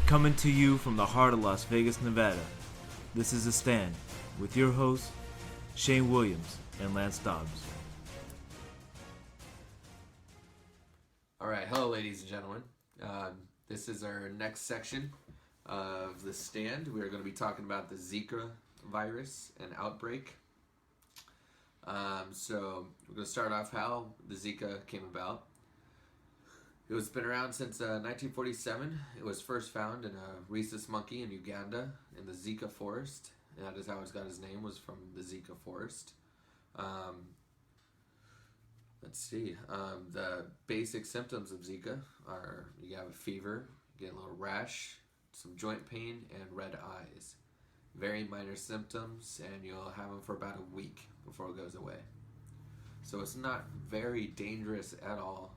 Coming to you from the heart of Las Vegas, Nevada, this is The Stand with your hosts, Shane Williams and Lance Dobbs. All right, hello, ladies and gentlemen. This is our next section of The Stand. We are going to be talking about the Zika virus and outbreak. So we're going to start off how the Zika came about. It was been around since 1947. It was first found in a rhesus monkey in Uganda in the Zika forest. And that is how it got its name, was from the Zika forest. Let's see. The basic symptoms of Zika are you have a fever, you get a little rash, some joint pain, and red eyes. Very minor symptoms, and you'll have them for about a week before it goes away. So it's not very dangerous at all.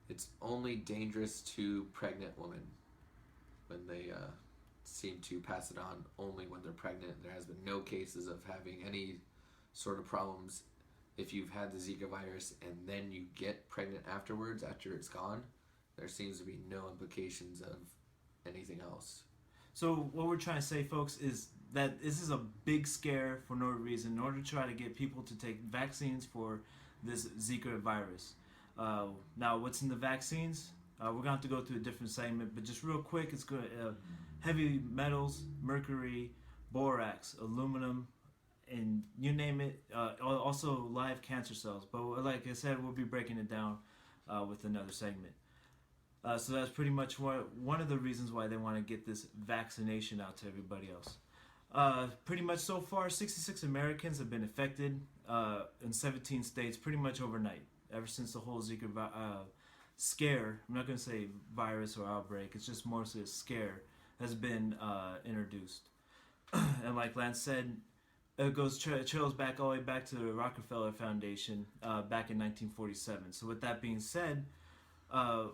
It's only dangerous to pregnant women when they seem to pass it on only when they're pregnant. There has been no cases of having any sort of problems if you've had the Zika virus and then you get pregnant afterwards, after it's gone. There seems to be no implications of anything else. So what we're trying to say, folks, is that this is a big scare for no reason in order to try to get people to take vaccines for this Zika virus. Now, what's in the vaccines? We're going to have to go through a different segment, but just real quick, it's good. Heavy metals, mercury, borax, aluminum, and you name it. Also live cancer cells. But like I said, we'll be breaking it down with another segment. So that's pretty much one of the reasons why they want to get this vaccination out to everybody else. Pretty much so far, 66 Americans have been affected in 17 states pretty much overnight. Ever since the whole Zika scare, I'm not going to say virus or outbreak, it's just mostly a scare, has been introduced. And like Lance said, it trails back all the way back to the Rockefeller Foundation back in 1947. So with that being said, the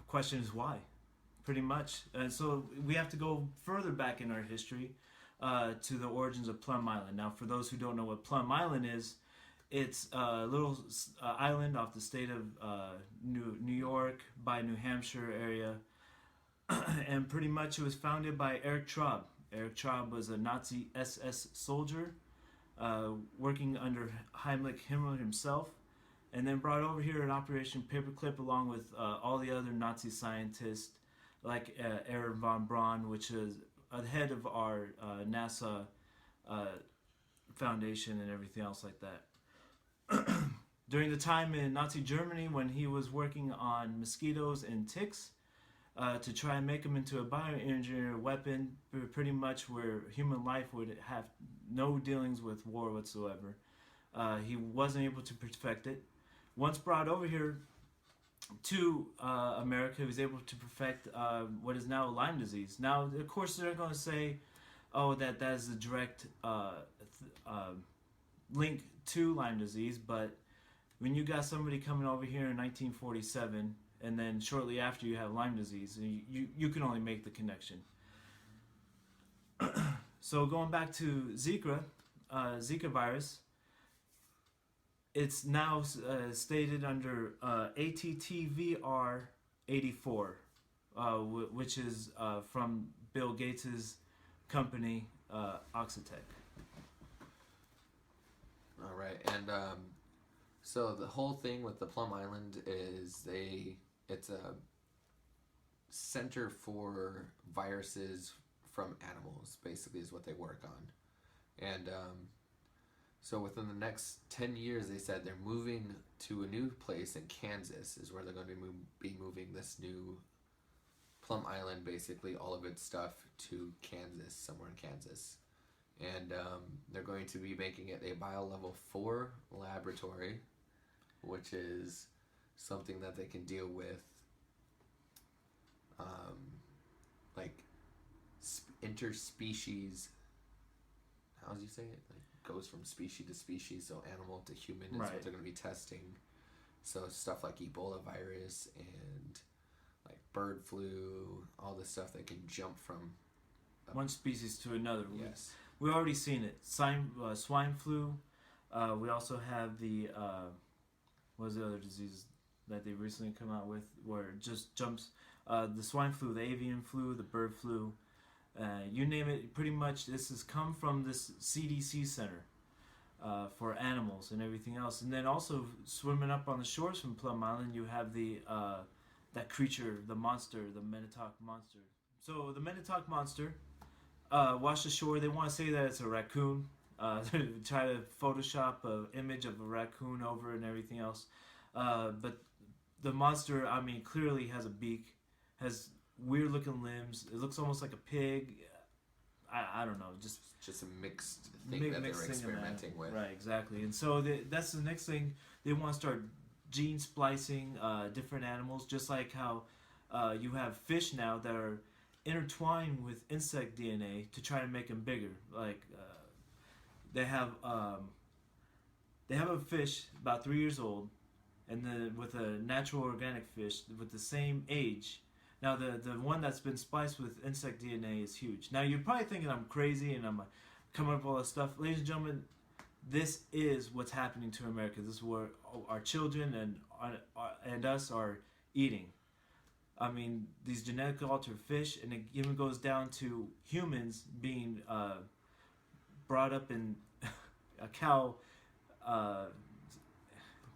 question is why? Pretty much. And so we have to go further back in our history to the origins of Plum Island. Now, for those who don't know what Plum Island is, it's a little island off the state of New York by New Hampshire area. And pretty much it was founded by Erich Traub. Erich Traub was a Nazi SS soldier working under Heinrich Himmler himself, and then brought over here in Operation Paperclip along with all the other Nazi scientists like Erich von Braun, which is the head of our NASA foundation and everything else like that. During the time in Nazi Germany when he was working on mosquitoes and ticks to try and make them into a bioengineered weapon, pretty much where human life would have no dealings with war whatsoever. He wasn't able to perfect it. Once brought over here to America, he was able to perfect what is now Lyme disease. Now, of course, they're going to say, oh, that is a direct link to Lyme disease, but when you got somebody coming over here in 1947 and then shortly after you have Lyme disease, you can only make the connection. So going back to Zika virus, it's now stated under ATTVR 84, which is from Bill Gates' company, Oxitec. All right, and so the whole thing with the Plum Island is it's a center for viruses from animals, basically, is what they work on. And so within the next 10 years, they said they're moving to a new place in Kansas, is where they're going to be moving this new Plum Island, basically all of its stuff, to Kansas, somewhere in Kansas. And they're going to be making it a Bio-Level 4 laboratory, which is something that they can deal with, like interspecies. How do you say it? Like goes from species to species, so animal to human is what they're going to be testing. So stuff like Ebola virus and like bird flu, all this stuff that can jump from one species to another. Yes. We've already seen it. Swine flu. We also have the what was the other disease? that they recently come out with, where it just jumps the swine flu, the avian flu, the bird flu, you name it. Pretty much, this has come from this CDC center for animals and everything else. And then also swimming up on the shores from Plum Island, you have the that creature, the monster, the Manitowoc monster. So the Manitowoc monster washed ashore. They want to say that it's a raccoon. Try to Photoshop an image of a raccoon over it and everything else. But the monster, I mean, clearly has a beak, has weird looking limbs. It looks almost like a pig. I don't know, just a mixed thing that they're experimenting with. Right, exactly. And so that's the next thing. They want to start gene splicing different animals, just like how you have fish now that are intertwined with insect DNA to try to make them bigger. Like they have a fish about 3 years old, and then with a natural organic fish with the same age. Now the one that's been spliced with insect DNA is huge. Now you're probably thinking I'm crazy and I'm coming up with all this stuff. Ladies and gentlemen, this is what's happening to America. This is what our children and us are eating. I mean, these genetically altered fish, and it even goes down to humans being brought up in a cow,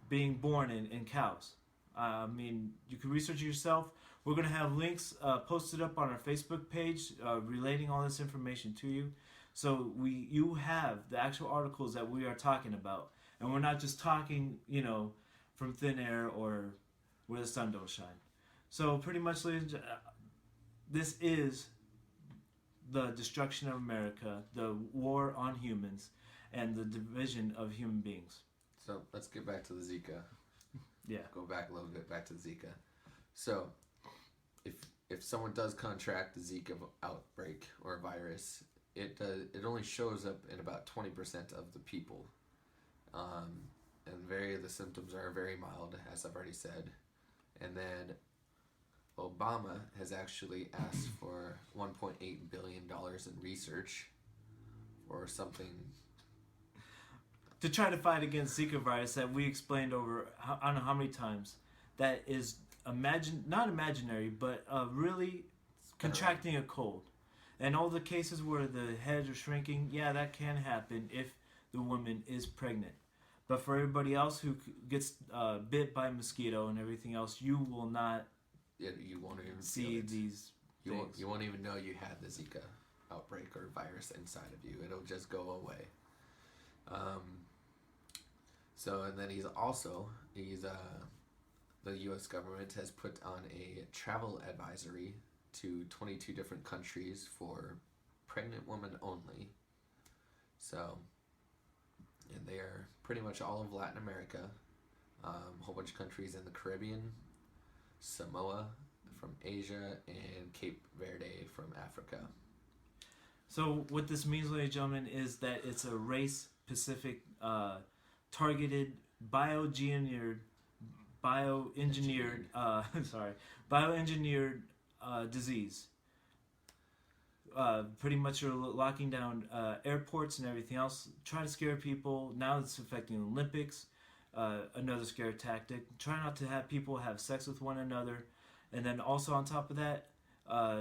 being born in cows. I mean, you can research it yourself. We're going to have links posted up on our Facebook page relating all this information to you. So you have the actual articles that we are talking about. And we're not just talking, from thin air or where the sun don't shine. So pretty much, this is the destruction of America, the war on humans, and the division of human beings. So let's get back to the Zika. Yeah. Go back a little bit, back to Zika. So if someone does contract the Zika outbreak or virus, it only shows up in about 20% of the people, and the symptoms are very mild, as I've already said. And then Obama has actually asked for $1.8 billion in research for something to try to fight against Zika virus that we explained over I don't know how many times. That is not imaginary, but really contracting a cold. And all the cases where the heads are shrinking, yeah, that can happen if the woman is pregnant. But for everybody else who gets bit by a mosquito and everything else, you will not you won't even see these things. You won't even know you had the Zika outbreak or virus inside of you. It'll just go away. So, and then the U.S. government has put on a travel advisory to 22 different countries for pregnant women only. So, and they are pretty much all of Latin America, a whole bunch of countries in the Caribbean, Samoa from Asia, and Cape Verde from Africa. So what this means, ladies and gentlemen, is that it's a race-specific, targeted, bioengineered disease. Pretty much are locking down airports and everything else, trying to scare people. Now it's affecting the Olympics. Another scare tactic. Try not to have people have sex with one another. And then also on top of that,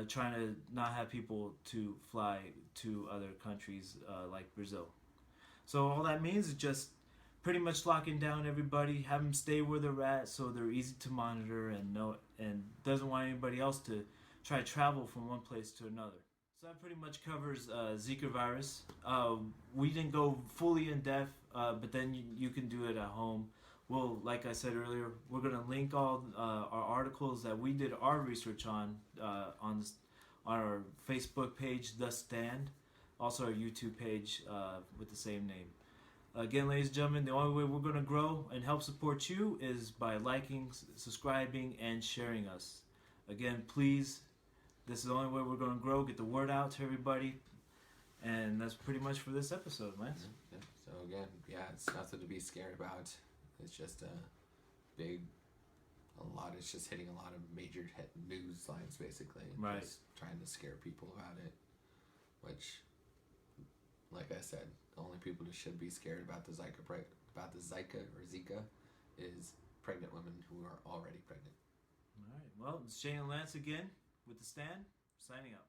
trying to not have people to fly to other countries like Brazil. So all that means is just pretty much locking down everybody, have them stay where they're at so they're easy to monitor and doesn't want anybody else to try to travel from one place to another. So that pretty much covers Zika virus. We didn't go fully in depth, but then you can do it at home. Well, like I said earlier, we're going to link all our articles that we did our research on our Facebook page, The Stand, also our YouTube page with the same name. Again, ladies and gentlemen, the only way we're going to grow and help support you is by liking, subscribing, and sharing us. Again, please, this is the only way we're going to grow, get the word out to everybody. And that's pretty much for this episode, Lance. Yeah. So again, it's nothing to be scared about. It's just it's just hitting a lot of major news lines, basically. Right. Just trying to scare people about it. Which, like I said, the only people who should be scared about the Zika or Zika is pregnant women who are already pregnant. All right. Well, it's Shane and Lance again with The Stand, signing out.